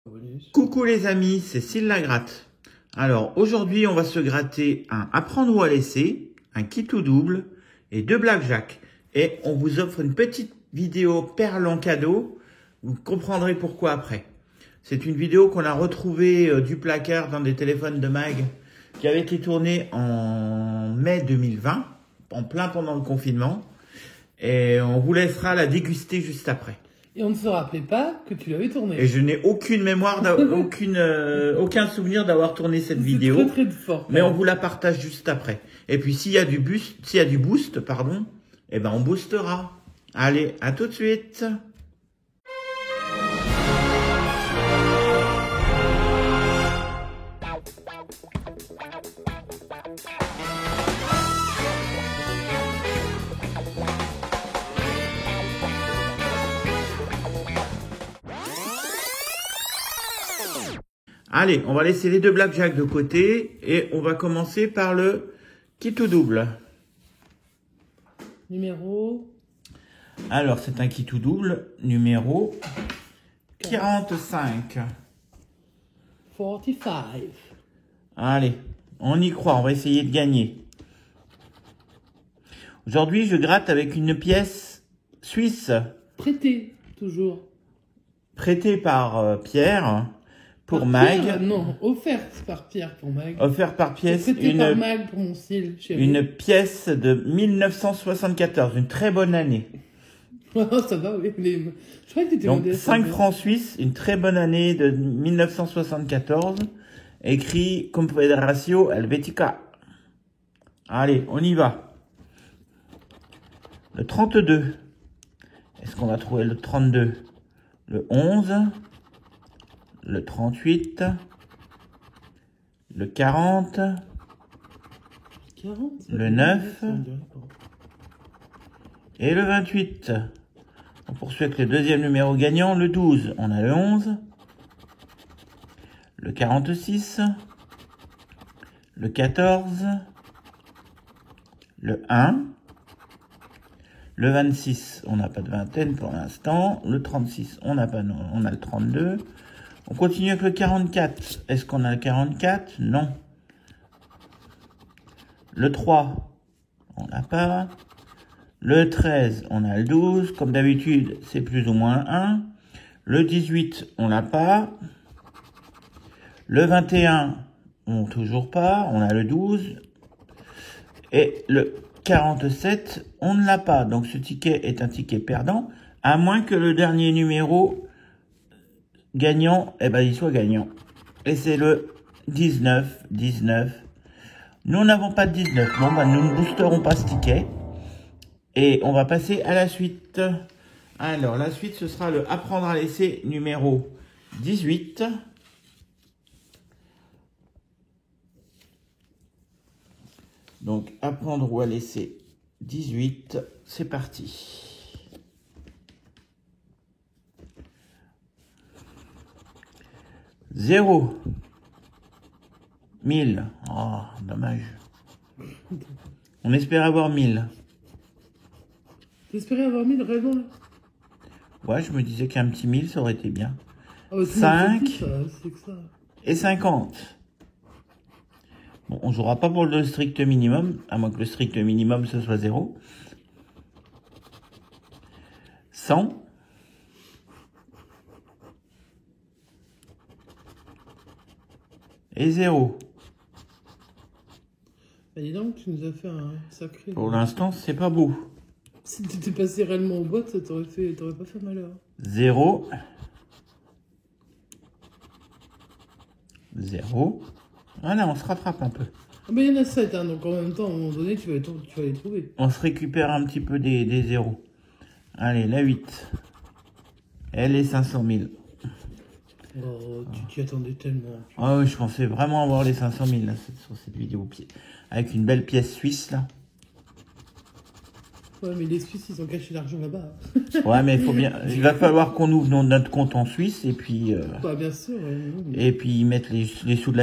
Bonus. Coucou les amis, c'est Syl la gratte. Alors aujourd'hui on va se gratter un apprendre ou à laisser, un kit ou double et 2 blackjack. Et on vous offre une petite vidéo perle en cadeau, vous comprendrez pourquoi après. C'est une vidéo qu'on a retrouvée du placard dans des téléphones de mag qui avait été tournée en mai 2020, en plein pendant le confinement. Et on vous laissera la déguster juste après. Et on ne se rappelait pas que tu l'avais tourné. Et je n'ai aucune mémoire, aucun souvenir d'avoir tourné cette vidéo. Très très fort. Mais on vous la partage juste après. Et puis s'il y a du boost, pardon, eh ben on boostera. Allez, à tout de suite. Allez, on va laisser les 2 blackjack de côté et on va commencer par le kit ou double. Numéro. Alors, c'est un kit ou double, numéro 45. 45. Allez, on y croit, on va essayer de gagner. Aujourd'hui, je gratte avec une pièce suisse. Prêté, toujours. Prêtée par Pierre pour Par Mag. Pierre, non, offerte par Pierre pour Mag. Offert par pièce, Prêté par Mag pour mon style, chérie. une pièce de 1974, une très bonne année. Oh, ça va, oui. Mais je crois que tu étais Donc modeste. 5 francs suisses, une très bonne année de 1974, écrit Confederacio Helvetica. Allez, on y va. Le 32. Est-ce qu'on va trouver le 32? Le 11. Le 38. Le 40. 40, Le 9. on dirait pas. Et le 28. On poursuit avec le deuxième numéro gagnant, le 12. On a le 11. Le 46. Le 14. Le 1. Le 26, on n'a pas de vingtaine pour l'instant. Le 36, on n'a pas, on a le 32. On continue avec le 44. Est-ce qu'on a le 44? Non. Le 3, on n'a pas. Le 13, on a le 12. Comme d'habitude, c'est plus ou moins 1. Le 18, on n'a pas. Le 21, on toujours pas. On a le 12. Et le 47, on ne l'a pas. Donc ce ticket est un ticket perdant, à moins que le dernier numéro gagnant, eh ben, il soit gagnant. Et c'est le 19. Nous n'avons pas de 19. Bon, ben, nous ne boosterons pas ce ticket. Et on va passer à la suite. Alors, la suite, ce sera le apprendre à laisser numéro 18. Donc, apprendre ou à laisser 18, c'est parti. Zéro. 1000. Oh, dommage. On espère avoir 1000. T'espérais avoir mis le raison, là? Ouais, je me disais qu'un petit 1000, ça aurait été bien. Ah, bah, 5 c'est que ça. et 50. Bon, on jouera pas pour le strict minimum, à moins que le strict minimum ce soit 0. 100. Et 0. Bah, dis donc, tu nous as fait un sacré. Pour l'instant, c'est pas beau. Si tu t'étais passé réellement au bot, ça t'aurait pas fait malheur. 0. 0. Voilà, on se rattrape un peu. Ah, bah, il y en a 7, hein, donc en même temps, à un moment donné, tu vas les trouver. On se récupère un petit peu des zéros. Allez, la 8. Elle est 500 000. Oh, tu t'y attendais tellement. Ah oui, je pensais vraiment avoir les 500 000 là, sur cette vidéo. Avec une belle pièce suisse là. Ouais, mais les Suisses, ils ont caché l'argent là-bas. Ouais, mais il va falloir qu'on ouvre notre compte en Suisse et puis... Bah, bien sûr. Et puis mettre les sous de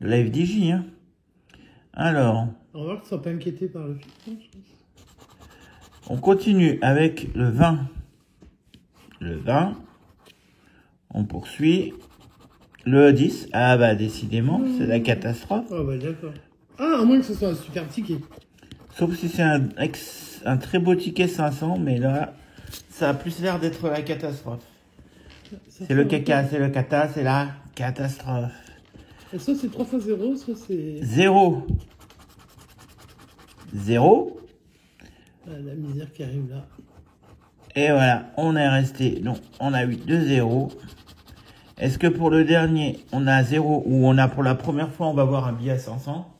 la FDJ. Hein. Alors... On va voir que tu ne sois pas inquiété par le film. On continue avec le 20. Le 20. On poursuit. Le 10. Ah bah décidément, c'est la catastrophe. Ah bah d'accord. Ah, à moins que ce soit un super ticket. Sauf si c'est un très beau ticket 500, mais là, ça a plus l'air d'être la catastrophe. C'est le caca, c'est le cata, c'est la catastrophe. Et soit c'est 3 fois 0, soit c'est... 0. 0. Ah, la misère qui arrive là. Et voilà, on est resté. Donc, on a 8 de 0. Est-ce que pour le dernier, on a 0 ou on a pour la première fois, on va voir un billet à 500?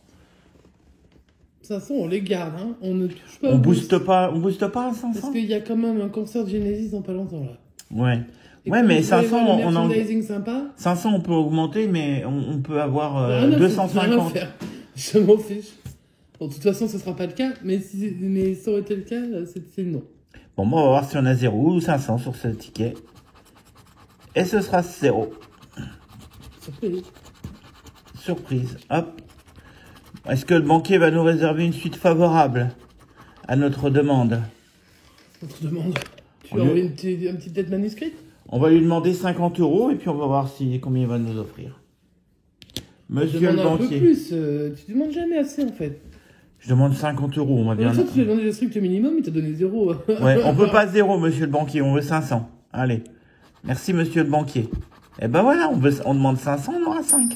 500, on les garde, hein. On ne touche pas On au booste pas à 500? Parce qu'il y a quand même un concert de Genesis dans pas longtemps, là. Ouais. Et Ouais, comme mais vous allez 500, voir le on en... merchandising sympa. 500, on peut augmenter, mais on peut avoir Rien à foutre, rien à 250. faire. Je m'en fiche. Bon, de toute façon, ce sera pas le cas, mais mais ça aurait été le cas, c'est le non. Bon, on va voir si on a 0 ou 500 sur ce ticket. Et ce sera 0. Surprise. Surprise. Hop. Est-ce que le banquier va nous réserver une suite favorable à notre demande? On te demande. Tu On as lui- envoyé un petit tête manuscrite? On va lui demander 50 € et puis on va voir combien il va nous offrir. Monsieur le Demande un peu banquier. plus. Tu demandes jamais assez, en fait. Je demande 50 €. On va bien. Comme ça, tu lui as demandé le strict minimum, il t'a donné 0. Ouais, on peut pas 0, monsieur le banquier. On veut 500. Allez. Merci, monsieur le banquier. Eh ben voilà, on demande 500, on aura 5.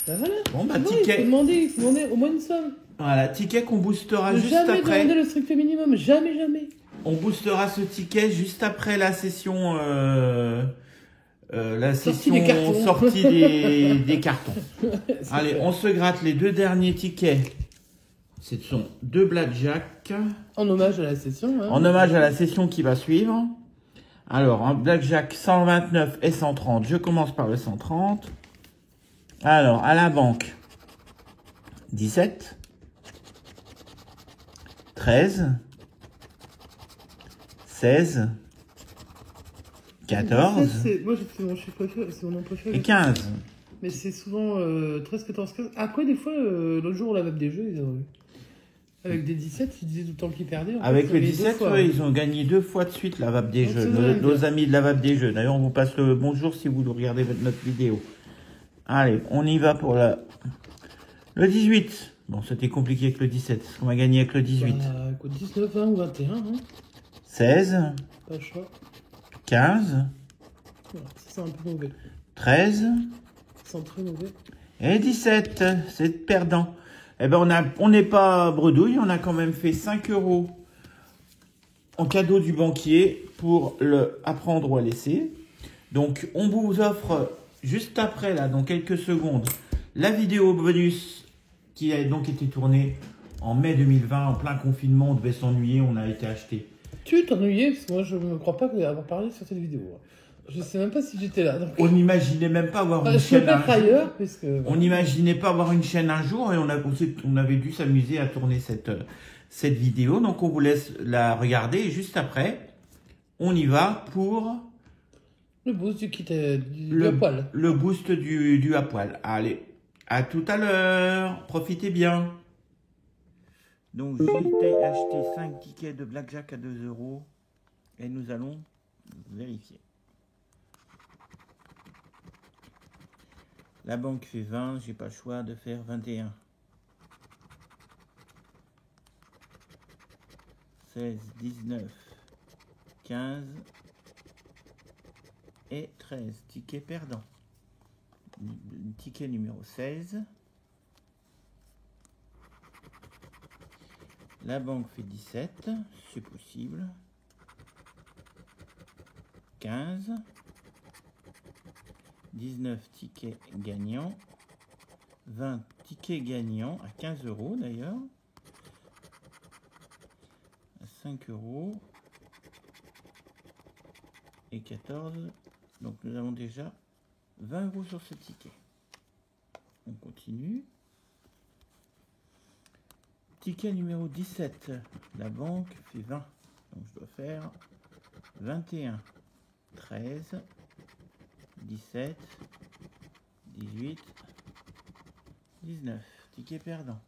Ben voilà. Bon, bah, C'est bon, ticket. il faut demander au moins une somme. Voilà, ticket qu'on boostera Ne juste jamais après. demander le strict minimum. Jamais, jamais. On boostera ce ticket juste après la session. La Sortie session des cartons. sortie des cartons. Allez, Super. on se gratte les deux derniers tickets. Ce sont 2 blackjack. En hommage à la session. Hein. En hommage à la session qui va suivre. Alors, un blackjack 129 et 130. Je commence par le 130. Alors, à la banque, 17, 13, 16, 14 Moi, c'est mon chiffre préféré, c'est mon nom préféré. et 15. Mais c'est souvent 13, 14, 15. Après, des fois, l'autre jour, on avait des jeux, ils ont eu. Avec des 17, ils disaient tout le temps qu'ils perdaient. En Avec fait, le ils avaient 17, deux fois. ouais, ils ont gagné 2 fois de suite la vape des Donc, jeux. c'est vrai, Nos amis de la vape des jeux. D'ailleurs, on vous passe le bonjour si vous regardez notre vidéo. Allez, on y va pour le 18. Bon, c'était compliqué avec le 17. On va gagner avec le 18. Bah, écoute, 19, 20 ou 21. Hein. 16, Pas le choix. 15, Voilà, ça, c'est un peu mauvais. 13 C'est très mauvais. et 17. C'est perdant. Eh ben, on n'est pas bredouille. On a quand même fait 5 € en cadeau du banquier pour le apprendre ou à laisser. Donc, on vous offre juste après, là, dans quelques secondes, la vidéo bonus qui a donc été tournée en mai 2020, en plein confinement. On devait s'ennuyer, on a été acheté. Tu t'ennuyais, parce que moi, je ne crois pas avoir parlé sur cette vidéo. Je sais même pas si j'étais là. Donc... On n'imaginait même pas avoir une je chaîne peux être ailleurs, puisque... On n'imaginait pas avoir une chaîne un jour et on avait dû s'amuser à tourner cette vidéo. Donc, on vous laisse la regarder et juste après, on y va pour Le boost du kit du à poil. le boost du à poil. Allez, à tout à l'heure. Profitez bien. Donc, j'ai acheté 5 tickets de blackjack à 2 € et nous allons vérifier. La banque fait 20, j'ai pas le choix de faire 21. 16, 19, 15 et 13. Ticket perdant. Ticket numéro 16. La banque fait 17, c'est possible. 15. 19 tickets gagnants. 20 tickets gagnants à 15 € d'ailleurs. À 5 €. Et 14. Donc nous avons déjà 20 € sur ce ticket. On continue. Ticket numéro 17. La banque fait 20. Donc je dois faire 21, 13, 17, 18, 19. Ticket perdant.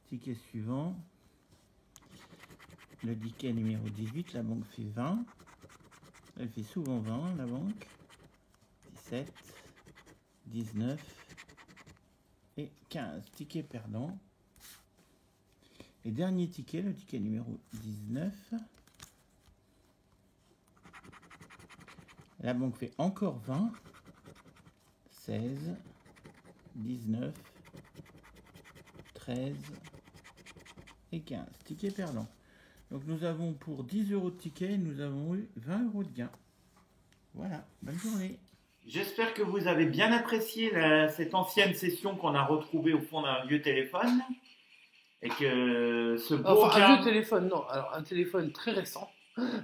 Ticket suivant. Le ticket numéro 18, la banque fait 20. Elle fait souvent 20, la banque. 17, 19 et 15. Ticket perdant. Et dernier ticket, le ticket numéro 19. La banque fait encore 20, 16, 19, 13 et 15. Ticket perdant. Donc nous avons pour 10 euros de ticket, nous avons eu 20 euros de gain. Voilà, bonne journée. J'espère que vous avez bien apprécié cette ancienne session qu'on a retrouvée au fond d'un vieux téléphone. Et que ce beau Enfin, gain... un vieux téléphone, non. Alors, un téléphone très récent.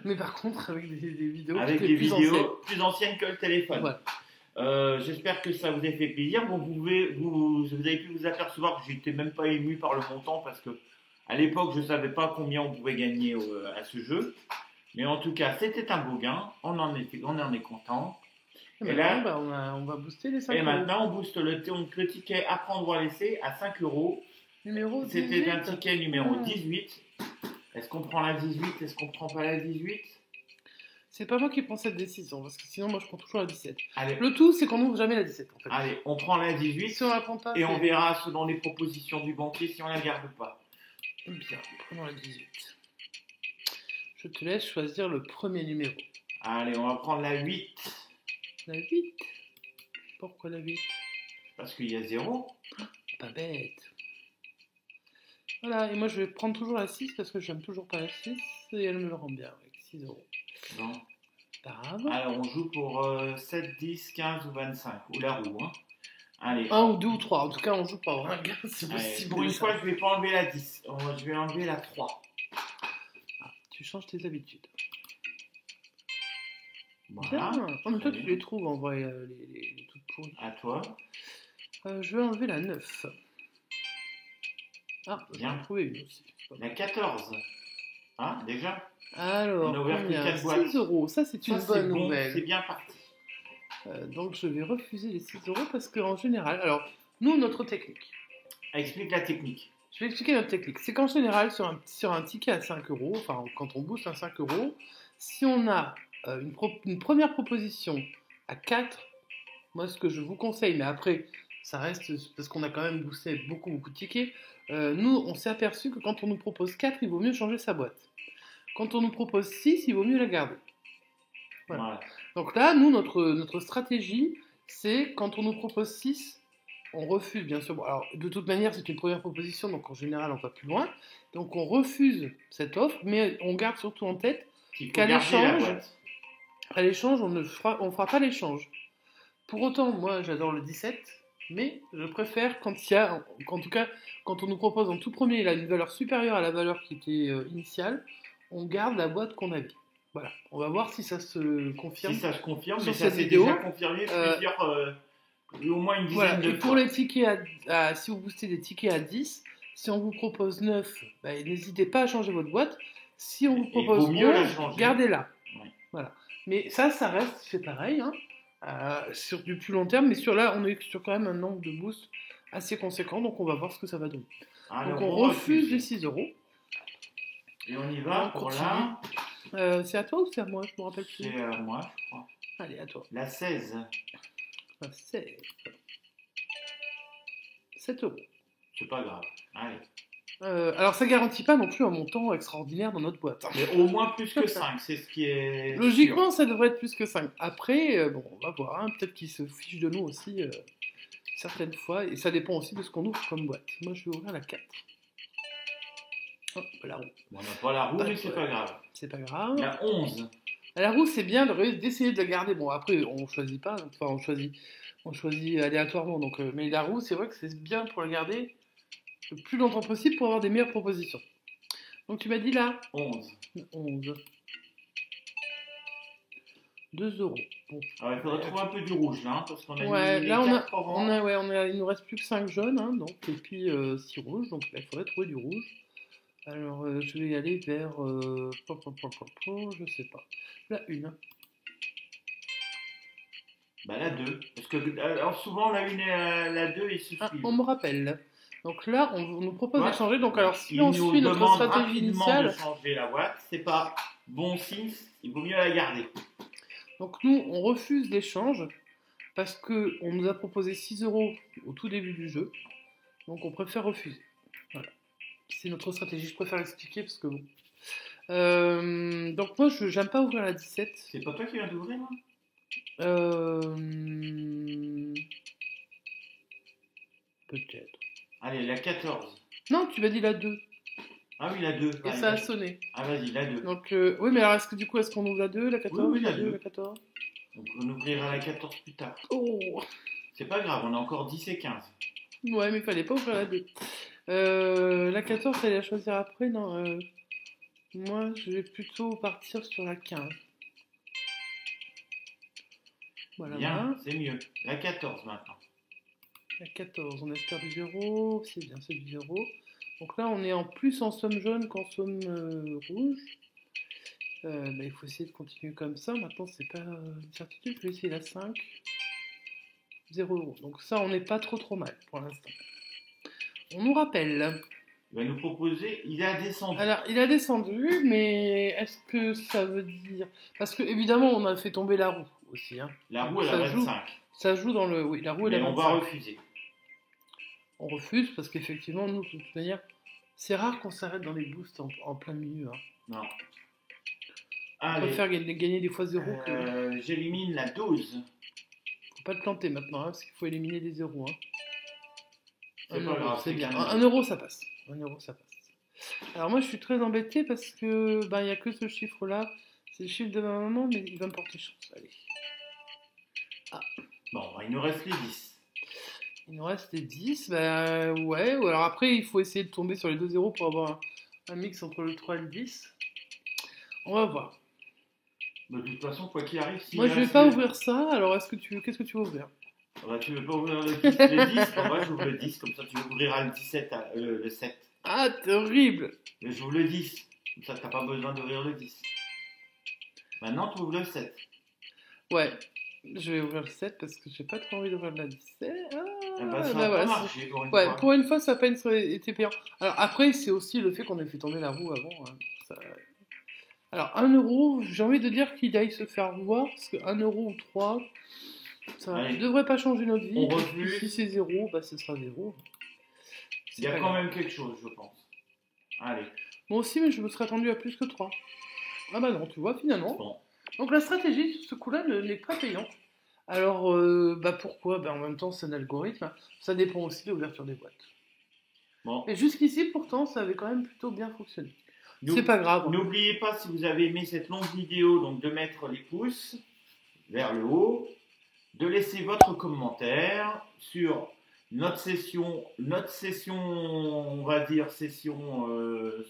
Mais par contre, avec des vidéos avec qui des étaient vidéos plus anciennes que le téléphone. Voilà. J'espère que ça vous a fait plaisir. Bon, vous avez pu vous apercevoir que j'étais même pas ému par le montant parce que à l'époque, je savais pas combien on pouvait gagner à ce jeu. Mais en tout cas, c'était un beau gain. On en est content. Et là, bah, on va booster les 5 et euros. maintenant, on booste le ticket à prendre ou à laisser à 5 euros. C'était un ticket numéro 18. Est-ce qu'on prend la 18? Est-ce qu'on prend pas la 18? C'est pas moi qui prends cette décision, parce que sinon, moi, je prends toujours la 17. Allez. Le tout, c'est qu'on n'ouvre jamais la 17, en fait. Allez, on prend la 18 si on la prend pas, et on verra selon les propositions du banquier si on la garde ou pas. Bien, prenons la 18. Je te laisse choisir le premier numéro. Allez, on va prendre la 8. La 8? Pourquoi la 8? Parce qu'il y a 0. Pas bête. Voilà, et moi je vais prendre toujours la 6 parce que j'aime toujours pas la 6 et elle me le rend bien avec 6 euros. Bon. Pas grave. Alors on joue pour 7, 10, 15 ou 25. Ou la roue. Hein. Allez. 1 ou 2 ou 3. En tout cas, on joue pas. Hein. C'est possible. Pour une fois, je vais pas enlever la 10. Je vais enlever la 3. Ah, tu changes tes habitudes. Voilà. Bien. En même temps, tu les trouves en vrai, les toutes pourries. À toi. Je vais enlever la 9. Ah, j'en ai trouvé une aussi. La 14. Hein, déjà? Alors, on a ouvert combien? 4 boîtes. 6 euros. Ça, c'est une bonne nouvelle. C'est bien parti. Donc, je vais refuser les 6 euros parce qu'en général, alors, nous, notre technique. Explique la technique. Je vais expliquer notre technique. C'est qu'en général, sur un ticket à 5 euros, enfin, quand on booste un 5 euros, si on a une première proposition à 4, moi, ce que je vous conseille, mais après, ça reste parce qu'on a quand même boosté beaucoup de tickets. Nous, on s'est aperçu que quand on nous propose 4, il vaut mieux changer sa boîte. Quand on nous propose 6, il vaut mieux la garder. Voilà. Ouais. Donc là, nous, notre stratégie, c'est quand on nous propose 6, on refuse, bien sûr. Bon, alors, de toute manière, c'est une première proposition, donc en général, on va plus loin. Donc on refuse cette offre, mais on garde surtout en tête qu'à l'échange, on ne fera pas l'échange. Pour autant, moi, j'adore le 17. Mais je préfère quand en tout cas, quand on nous propose en tout premier, il a une valeur supérieure à la valeur qui était initiale, on garde la boîte qu'on avait. Voilà, on va voir si ça se confirme. Si ça se confirme, sur mais ça s'est déjà confirmé au moins une dizaine de fois. Et pour les tickets si vous boostez des tickets à 10, si on vous propose 9, bah, n'hésitez pas à changer votre boîte. Si on vous propose 11, gardez-la. Ouais. Voilà. Mais ça reste, c'est pareil, hein. Sur du plus long terme, mais là on est sur quand même un nombre de boosts assez conséquent, donc on va voir ce que ça va donner. Donc on refuse les 6 euros. Et on y va pour là. C'est à toi ou c'est à moi? Je me rappelle plus. C'est à moi, je crois. Allez, à toi. La 16. La 16. 7 euros. C'est pas grave. Allez. Alors ça garantit pas non plus un montant extraordinaire dans notre boîte. Mais au moins plus que 5, c'est ce qui est... Logiquement, ça devrait être plus que 5. Après, bon, on va voir, hein, peut-être qu'ils se fichent de nous aussi certaines fois, et ça dépend aussi de ce qu'on ouvre comme boîte. Moi, je vais ouvrir la 4. Oh, la roue. Bon, on n'a pas la roue, mais c'est pas grave. C'est pas grave. La 11. La roue, c'est bien d'essayer de la garder. Bon, après, on choisit pas, enfin, on choisit aléatoirement, donc, mais la roue, c'est vrai que c'est bien pour la garder le plus longtemps possible pour avoir des meilleures propositions. Donc tu m'as dit là 11. 2 euros. Bon. Alors, il faudrait trouver un peu du rouge là, hein, parce qu'on a il nous reste plus que 5 jaunes, hein, donc, et puis 6 rouges, donc là, il faudrait trouver du rouge. Alors je vais y aller vers je sais pas. La 1. Bah la 2. Parce que alors souvent la 1 et la 2 il suffit. On me rappelle. Donc là, on nous propose de changer. Donc alors, si on suit notre stratégie initiale, de changer la boîte, c'est pas bon signe. Il vaut mieux la garder. Donc nous, on refuse l'échange parce qu'on nous a proposé 6 euros au tout début du jeu. Donc on préfère refuser. Voilà. C'est notre stratégie, je préfère l'expliquer parce que bon. Donc moi, je n'aime pas ouvrir la 17. C'est pas toi qui viens d'ouvrir, moi Peut-être. Allez, la 14. Non, tu m'as dit la 2. Ah oui, la 2. Et ça a sonné. Ah vas-y, la 2. Donc, oui, mais alors est-ce que du coup, est-ce qu'on ouvre la 2, la 14? Oui, la 2. La 14. Donc on ouvrira la 14 plus tard. Oh. C'est pas grave, on a encore 10 et 15. Ouais, mais il fallait pas ouvrir la 2. La 14, elle à choisir après, non moi, je vais plutôt partir sur la 15. Voilà. Bien, c'est mieux. La 14 maintenant. La 14, on espère du 0. C'est bien, c'est du 0. Donc là, on est en plus en somme jaune qu'en somme rouge. Il faut essayer de continuer comme ça. Maintenant, c'est pas une certitude. Je vais essayer la 5. 0 euros. Donc ça, on n'est pas trop mal pour l'instant. On nous rappelle. Il va nous proposer, il a descendu. Alors, il a descendu, mais est-ce que ça veut dire... Parce que, évidemment, on a fait tomber la roue aussi. Hein. La roue, elle a 25. Ça joue dans le... Oui, la roue, elle a 25. Mais on va refuser. On refuse parce qu'effectivement, nous, de toute manière, c'est rare qu'on s'arrête dans les boosts en plein milieu. Hein. Non. On préfère gagner des fois 0 que... J'élimine la 12. Faut pas te planter maintenant, hein, parce qu'il faut éliminer les 0. Hein. C'est pas grave, c'est bien. 1 euro, ça passe. 1 euro, ça passe. Alors moi, je suis très embêtée parce que il n'y a que ce chiffre-là. C'est le chiffre de ma maman, mais il va me porter chance. Allez. Ah. Bon, il nous reste les 10. Il nous reste les 10. Bah ouais. Ou alors après, il faut essayer de tomber sur les 2 zéros pour avoir un mix entre le 3 et le 10. On va voir. De toute façon, quoi qu'il arrive... Moi, je vais pas ouvrir ça. Alors, qu'est-ce que tu veux ouvrir? Bah, tu veux pas ouvrir le 10, le 10 bah, moi, j'ouvre le 10, comme ça tu ouvriras le 17, le 7. Ah, t'es horrible. Mais j'ouvre le 10, comme ça t'as pas besoin d'ouvrir le 10. Maintenant, tu ouvres le 7. Ouais, je vais ouvrir le 7 parce que j'ai pas trop envie d'ouvrir la 17. Ça va pas marcher pour une fois. Pour une fois, ça n'a pas été payant. Alors après, c'est aussi le fait qu'on ait fait tomber la roue avant. Hein. Alors, 1 euro, j'ai envie de dire qu'il aille se faire voir, parce que 1 euro ou 3, ça ne devrait pas changer notre vie. Si c'est 0, bah ce sera 0. Il y a quand même quelque chose, je pense. Allez. Moi aussi, mais je me serais attendu à plus que 3. Ah bah non, tu vois, finalement. Bon. Donc la stratégie, ce coup-là, n'est pas payante. Alors, pourquoi En même temps, c'est un algorithme. Ça dépend aussi de l'ouverture des boîtes. Bon. Et jusqu'ici, pourtant, ça avait quand même plutôt bien fonctionné. C'est pas grave. N'oubliez pas, si vous avez aimé cette longue vidéo, donc de mettre les pouces vers le haut, de laisser votre commentaire sur notre session, on va dire session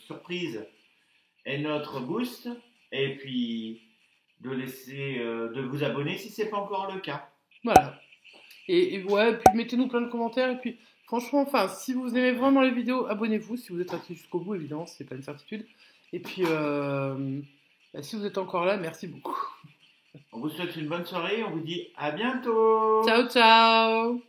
surprise et notre boost, et puis de laisser, de vous abonner si c'est pas encore le cas. Voilà. Et ouais, puis mettez-nous plein de commentaires, et puis franchement, enfin, si vous aimez vraiment les vidéos, abonnez-vous, si vous êtes resté jusqu'au bout, évidemment, c'est pas une certitude. Et puis, si vous êtes encore là, merci beaucoup. On vous souhaite une bonne soirée, on vous dit à bientôt. Ciao, ciao.